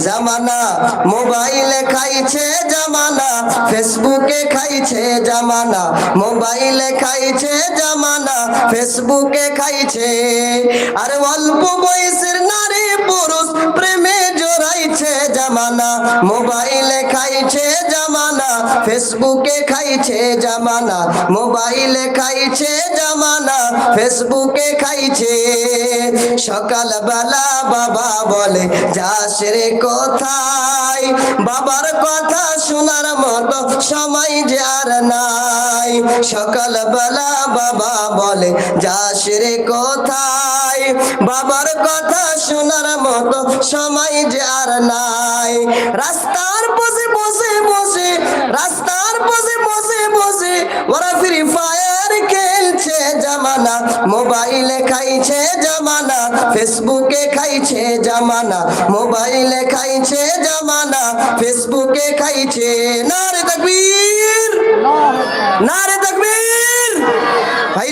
জামানা, মোবাইলে খাইছে জামানা, ফেসবুকে খাইছে জামানা, মোবাইলে খাইছে জামানা, ফেসবুকে খাইছে। আর অল্প বয়সের নারী পুরুষ প্রেমে জড়াইছে জামানা, মোবাইলে খাইছে জামানা, ফেসবুকে খাইছে জামানা, মোবাইলে খাইছে জামানা, ফেসবুকে খাইছে। সকালবেলা বাবা বলে যাস রে কোথায়, বাবার কথা শোনার মতো সময় যে আর নাই। সকালবেলা বাবা বলে যাস রে কোথায়, বাবার কথা শোনার মতো সময় যে আর নাই। রাস্তার পাশে বসে বসে, রাস্তার পাশে বসে বসে ওরা ফ্রি ফায়ার খেলছে জামানা, মোবাইলে খাইছে জামানা, ফেসবুকে খাইছে জামানা, মোবাইলে খাইছে জামানা, ফেসবুকে খাইছে। নারে তাকবীর, নারে তাকবীর। ভাই